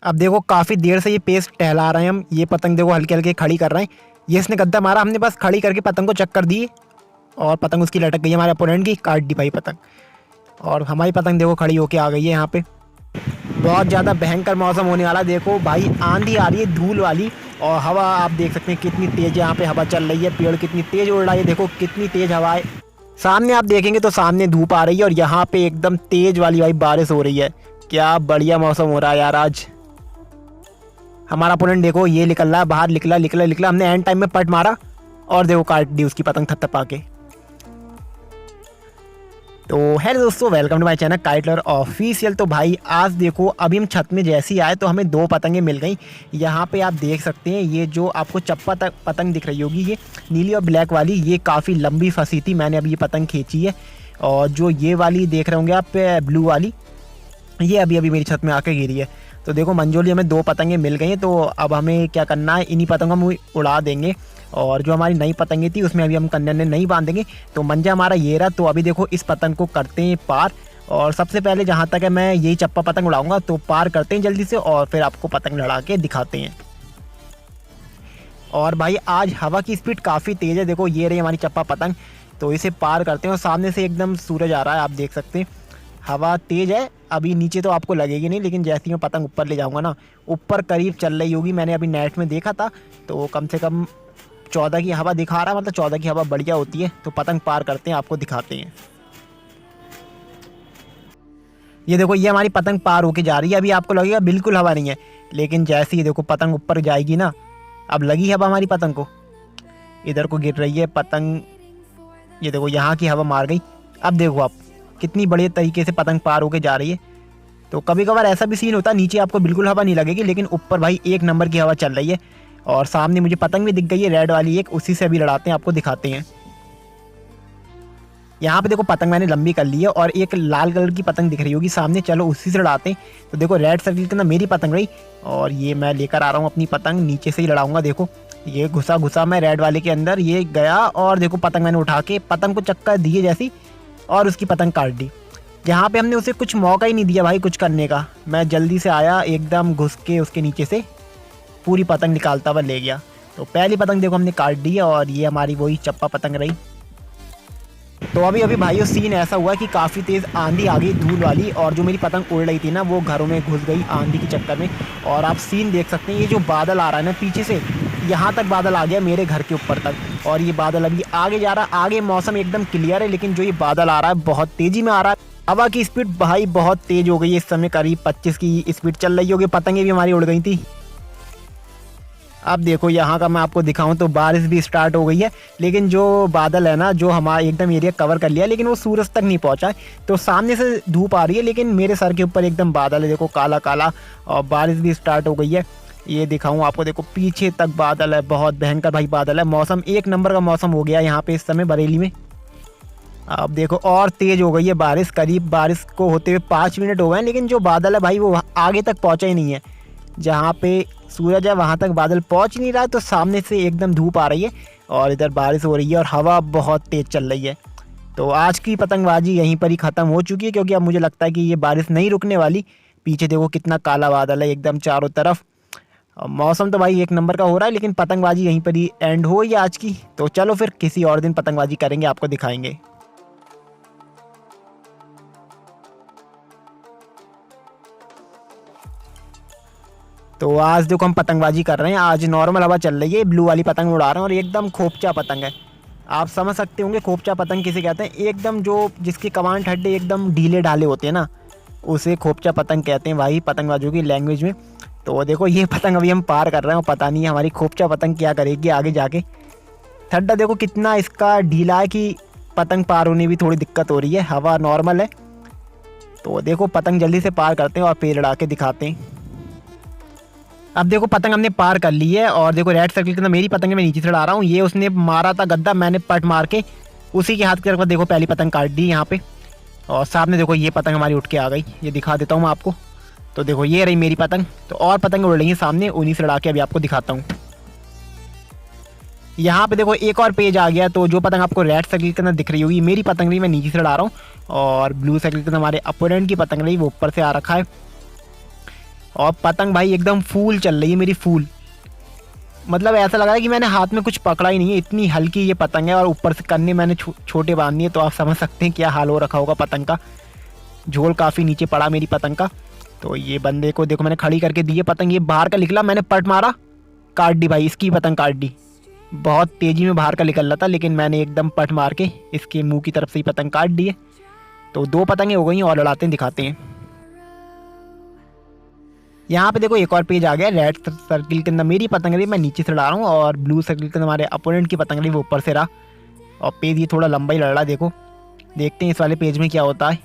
अब देखो काफ़ी देर से ये पेस टहला रहे हैं हम। ये पतंग देखो हल्के हल्के खड़ी कर रहे हैं। ये इसने गद्दा मारा, हमने बस खड़ी करके पतंग को चक्कर दिए और पतंग उसकी लटक गई, हमारे अपोनेंट की काट दी भाई पतंग। और हमारी पतंग देखो खड़ी होके आ गई है यहाँ पे। बहुत ज़्यादा भयंकर मौसम होने वाला। देखो भाई आंधी आ रही है धूल वाली, और हवा आप देख सकते हैं कितनी तेज़ यहाँ पे हवा चल रही है। पेड़ कितनी तेज़ उड़ रहा है, देखो कितनी तेज़ हवा है। सामने आप देखेंगे तो सामने धूप आ रही है और यहाँ पे एकदम तेज़ वाली भाई बारिश हो रही है। क्या बढ़िया मौसम हो रहा है यार आज। हमारा अपोनेंट देखो ये निकल रहा है बाहर, निकला निकला निकला, हमने एंड टाइम में पट मारा और देखो काट दी उसकी पतंग थपथपा के। तो हेलो दोस्तों, वेलकम टू माय चैनल काइटलर ऑफिशियल। तो भाई आज देखो अभी हम छत में जैसे ही आए तो हमें दो पतंगें मिल गई। यहाँ पे आप देख सकते हैं ये जो आपको चप्पा पतंग दिख रही होगी, ये नीली और ब्लैक वाली, ये काफ़ी लंबी फंसी थी। मैंने अभी ये पतंग खींची है। और जो ये वाली देख रहे होंगे आप ब्लू वाली, ये अभी अभी मेरी छत में आके गिरी है। तो देखो मंजोली हमें दो पतंगें मिल गई हैं। तो अब हमें क्या करना है, इन्हीं पतंगों हम उड़ा देंगे। और जो हमारी नई पतंगे थी उसमें अभी हम कन्या ने नहीं बांधेंगे। तो मंजा हमारा ये रहा। तो अभी देखो इस पतंग को करते हैं पार। और सबसे पहले जहाँ तक है मैं यही चप्पा पतंग उड़ाऊंगा, तो पार करते हैं जल्दी से और फिर आपको पतंग लड़ा के दिखाते हैं। और भाई आज हवा की स्पीड काफ़ी तेज़ है। देखो ये रही हमारी चप्पा पतंग, तो इसे पार करते हैं। और सामने से एकदम सूरज आ रहा है, आप देख सकते हैं। हवा तेज़ है, अभी नीचे तो आपको लगेगी नहीं, लेकिन जैसे ही मैं पतंग ऊपर ले जाऊंगा ना, ऊपर करीब चल रही होगी। मैंने अभी नेट में देखा था तो कम से कम 14 की हवा दिखा रहा है, मतलब 14 की हवा बढ़िया होती है। तो पतंग पार करते हैं, आपको दिखाते हैं। ये देखो ये हमारी पतंग पार होके जा रही है। अभी आपको लगेगा बिल्कुल हवा नहीं है, लेकिन जैसे ही देखो पतंग ऊपर जाएगी ना, अब लगी हवा हमारी पतंग को। इधर को गिर रही है पतंग, ये देखो यहाँ की हवा मार गई। अब देखो आप कितनी बढ़िया तरीके से पतंग पार होके जा रही है। तो कभी कभार ऐसा भी सीन होता है, नीचे आपको बिल्कुल हवा नहीं लगेगी, लेकिन ऊपर भाई एक नंबर की हवा चल रही है। और सामने मुझे पतंग भी दिख गई है रेड वाली एक, उसी से अभी लड़ाते हैं, आपको दिखाते हैं। यहाँ पे देखो पतंग मैंने लंबी कर ली है और एक लाल कलर की पतंग दिख रही होगी सामने, चलो उसी से लड़ाते हैं। तो देखो रेड सर्किल के अंदर मेरी पतंग रही और ये मैं लेकर आ रहा हूँ अपनी पतंग, नीचे से ही लड़ाऊंगा। देखो ये घुसा घुसा मैं रेड वाले के अंदर, ये गया और देखो पतंग मैंने उठा के पतंग को चक्कर दिए जैसी और उसकी पतंग काट दी। यहाँ पे हमने उसे कुछ मौका ही नहीं दिया भाई कुछ करने का। मैं जल्दी से आया, एकदम घुस के उसके नीचे से पूरी पतंग निकालता हुआ ले गया। तो पहली पतंग देखो हमने काट दी है और ये हमारी वही चप्पा पतंग रही। तो अभी अभी भाई सीन ऐसा हुआ कि काफ़ी तेज़ आंधी आ गई धूल वाली, और जो मेरी पतंग उड़ रही थी ना वो घरों में घुस गई आंधी के चक्कर में। और आप सीन देख सकते हैं, ये जो बादल आ रहा है ना पीछे से, यहाँ तक बादल आ गया मेरे घर के ऊपर तक। और ये बादल अभी आगे जा रहा है, आगे मौसम एकदम क्लियर है, लेकिन जो ये बादल आ रहा है बहुत तेज़ी में आ रहा है। हवा की स्पीड भाई बहुत तेज़ हो गई है, इस समय करीब 25 की स्पीड चल रही होगी। पतंगें भी हमारी उड़ गई थी। अब देखो यहाँ का मैं आपको दिखाऊं तो बारिश भी स्टार्ट हो गई है, लेकिन जो बादल है ना जो हमारा एकदम एरिया कवर कर लिया, लेकिन वो सूरज तक नहीं पहुँचा है। तो सामने से धूप आ रही है, लेकिन मेरे सर के ऊपर एकदम बादल है, देखो काला काला, और बारिश भी स्टार्ट हो गई है। ये दिखाऊं आपको, देखो पीछे तक बादल है, बहुत भयंकर भाई बादल है। मौसम एक नंबर का मौसम हो गया यहाँ पे इस समय बरेली में। अब देखो और तेज़ हो गई है बारिश, करीब बारिश को होते हुए 5 मिनट हो गए, लेकिन जो बादल है भाई वो आगे तक पहुँचा ही नहीं है। जहाँ पे सूरज है वहाँ तक बादल पहुँच नहीं रहा है, तो सामने से एकदम धूप आ रही है और इधर बारिश हो रही है और हवा बहुत तेज़ चल रही है। तो आज की पतंगबाजी यहीं पर ही ख़त्म हो चुकी है, क्योंकि अब मुझे लगता है कि ये बारिश नहीं रुकने वाली। पीछे देखो कितना काला बादल है एकदम चारों तरफ। मौसम तो भाई एक नंबर का हो रहा है, लेकिन पतंगबाजी यहीं पर ही एंड हो गई आज की। तो चलो फिर किसी और दिन पतंगबाजी करेंगे, आपको दिखाएंगे। तो आज देखो हम पतंगबाजी कर रहे हैं। आज नॉर्मल हवा चल रही है, ब्लू वाली पतंग उड़ा रहे हैं और एकदम खोपचा पतंग है। आप समझ सकते होंगे खोपचा पतंग किसे कहते हैं, एकदम जो जिसके कमांड ठड्डे एकदम ढीले ढाले होते हैं ना, उसे खोपचा पतंग कहते हैं भाई पतंगबाजों की लैंग्वेज में। तो देखो ये पतंग अभी हम पार कर रहे हैं, पता नहीं हमारी खोपचा पतंग क्या करेगी आगे जाके। ठड्डा देखो कितना इसका ढीला है कि पतंग पार होने भी थोड़ी दिक्कत हो रही है, हवा नॉर्मल है। तो देखो पतंग जल्दी से पार करते हैं और पेड़ लड़ा के दिखाते हैं। अब देखो पतंग हमने पार कर ली है और देखो रेड सर्कल के अंदर मेरी पतंग मैं नीचे से लड़ा रहा हूँ। ये उसने मारा था गद्दा, मैंने पट मार के उसी के हाथ की तरफ देखो पहली पतंग काट दी यहाँ पे। और सामने देखो ये पतंग हमारी उठ के आ गई, ये दिखा देता हूँ मैं आपको। तो देखो ये रही मेरी पतंग। तो और पतंग उड़ रही है सामने, उन्हीं से लड़ा के अभी आपको दिखाता हूँ। यहाँ पे देखो एक और पेज आ गया। तो जो पतंग आपको रेड सर्कल के अंदर दिख रही होगी मेरी पतंग रही, मैं नीचे से लड़ा रहा हूँ। और ब्लू सर्कल के अंदर हमारे अपोनेंट की पतंग रही, वो ऊपर से आ रखा है। और पतंग भाई एकदम फूल चल रही है मेरी, फूल। मतलब ऐसा लग रहा है कि मैंने हाथ में कुछ पकड़ा ही नहीं है, इतनी हल्की ये पतंग है। और ऊपर से कन्ने मैंने छोटे बांधनी है, तो आप समझ सकते हैं क्या हाल हो रखा होगा पतंग का। झोल काफ़ी नीचे पड़ा मेरी पतंग का। तो ये बंदे को देखो मैंने खड़ी करके दी है पतंग, ये बाहर का निकला, मैंने पट मारा, काट दी भाई, इसकी पतंग काट दी। बहुत तेज़ी में बाहर का निकल रहा था, लेकिन मैंने एकदम पट मार के इसके मुंह की तरफ से ही पतंग काट दी है। तो 2 पतंगें हो गई और लड़ाते हैं, दिखाते हैं। यहाँ पे देखो एक और पेज आ गया। रेड सर्किल के अंदर मेरी पतंग रही, मैं नीचे से लड़ा रहा हूँ, और ब्लू सर्किल के अंदर हमारे अपोनेंट की पतंग रही, वो ऊपर से रहा। और पेज ये थोड़ा लंबा ही लड़ रहा है, देखो देखते हैं इस वाले पेज में क्या होता है।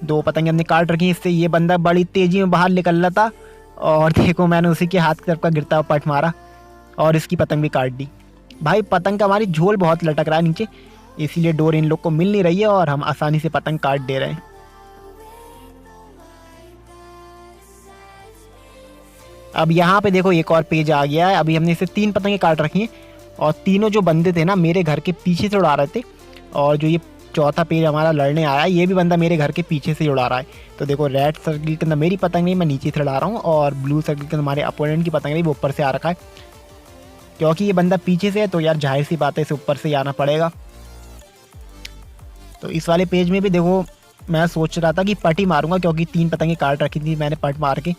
2 पतंगे हमने काट रखी, इससे ये बंदा बड़ी तेज़ी में बाहर निकल रहा था, और देखो मैंने उसी के हाथ की तरफ का गिरता हुआ पट मारा और इसकी पतंग भी काट दी। भाई पतंग का हमारी झोल बहुत लटक रहा है नीचे, इसीलिए डोर इन लोग को मिल नहीं रही है और हम आसानी से पतंग काट दे रहे हैं। अब यहाँ पे देखो एक और पेज आ गया है। अभी हमने इसे 3 पतंगे काट रखी हैं, और तीनों जो बंदे थे ना मेरे घर के पीछे से उड़ा रहे थे। और जो ये चौथा पेज हमारा लड़ने आया, ये भी बंदा मेरे घर के पीछे से उड़ा रहा है। तो देखो रेड सर्किल के अंदर मेरी पतंग नहीं, मैं नीचे से उड़ा रहा हूँ, और ब्लू सर्किल के अंदर हमारे अपोनेंट की पतंग नहीं, वो ऊपर से आ रखा है। क्योंकि ये बंदा पीछे से है तो यार जाहिर सी बात है, इसे ऊपर से ही आना पड़ेगा। तो इस वाले पेज में भी देखो मैं सोच रहा था कि पट ही मारूंगा, क्योंकि 3 पतंगे काट रखी थी मैंने पट मार के,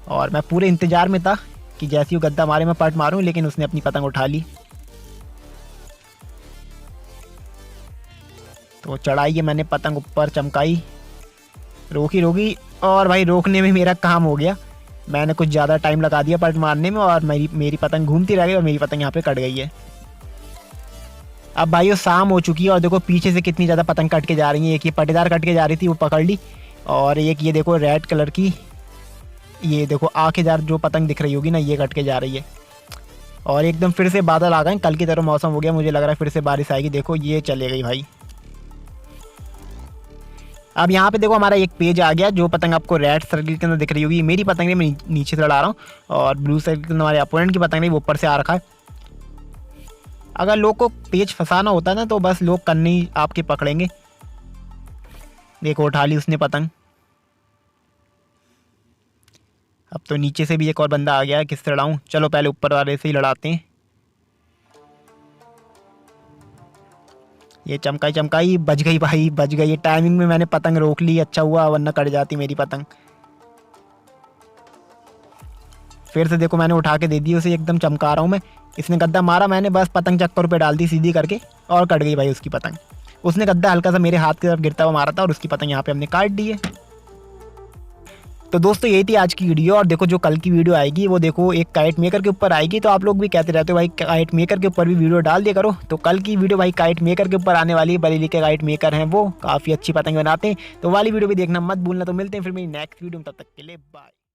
और मैं पूरे इंतज़ार में था कि जैसे ही गद्दा मारे मैं पट मारूं, लेकिन उसने अपनी पतंग उठा ली। तो चढ़ाई है मैंने पतंग ऊपर, चमकाई, रोकी रोकी, और भाई रोकने में मेरा काम हो गया। मैंने कुछ ज़्यादा टाइम लगा दिया पट मारने में, और मेरी पतंग घूमती रह गई और मेरी पतंग यहाँ पे कट गई है। अब भाई वो शाम हो चुकी है, और देखो पीछे से कितनी ज़्यादा पतंग कट के जा रही है। एक ये पटेदार कट के जा रही थी, वो पकड़ ली, और एक ये देखो रेड कलर की, ये देखो आखिरकार जो पतंग दिख रही होगी ना, ये कट के जा रही है। और एकदम फिर से बादल आ गए, कल की तरह मौसम हो गया, मुझे लग रहा है फिर से बारिश आएगी। देखो ये चले गई भाई। अब यहाँ पे देखो हमारा एक पेज आ गया। जो पतंग आपको रेड सर्किल के अंदर दिख रही होगी मेरी पतंग है, मैं नीचे से लड़ा रहा हूँ, और ब्लू सर्किल के अंदर हमारे अपोनेंट की पतंग है, वो ऊपर से आ रखा है। अगर लोग को पेज फंसाना होता है ना, तो बस लोग कन्नी आपके पकड़ेंगे। देखो उठा ली उसने पतंग। अब तो नीचे से भी एक और बंदा आ गया है, किससे लड़ाऊं? चलो पहले ऊपर वाले से ही लड़ाते हैं। ये चमकाई चमकाई, बच गई भाई, बच गई। टाइमिंग में मैंने पतंग रोक ली, अच्छा हुआ, वरना कट जाती मेरी पतंग। फिर से देखो मैंने उठा के दे दी उसे, एकदम चमका रहा हूँ मैं। इसने गद्दा मारा, मैंने बस पतंग चक्कर पे डाल दी सीधी करके, और कट गई भाई उसकी पतंग। उसने गद्दा हल्का सा मेरे हाथ की तरफ गिरता हुआ मारा था, और उसकी पतंग यहाँ पे हमने काट दी है। तो दोस्तों यही थी आज की वीडियो। और देखो जो कल की वीडियो आएगी वो देखो एक काइट मेकर के ऊपर आएगी। तो आप लोग भी कहते रहते हो भाई काइट मेकर के ऊपर भी वीडियो डाल दिया करो, तो कल की वीडियो भाई काइट मेकर के ऊपर आने वाली है। बरेली के काइट मेकर हैं, वो काफ़ी अच्छी पतंग बनाते हैं, तो वाली वीडियो भी देखना मत भूलना। तो मिलते हैं फिर मेरी नेक्स्ट वीडियो में, तब तक के लिए बाय।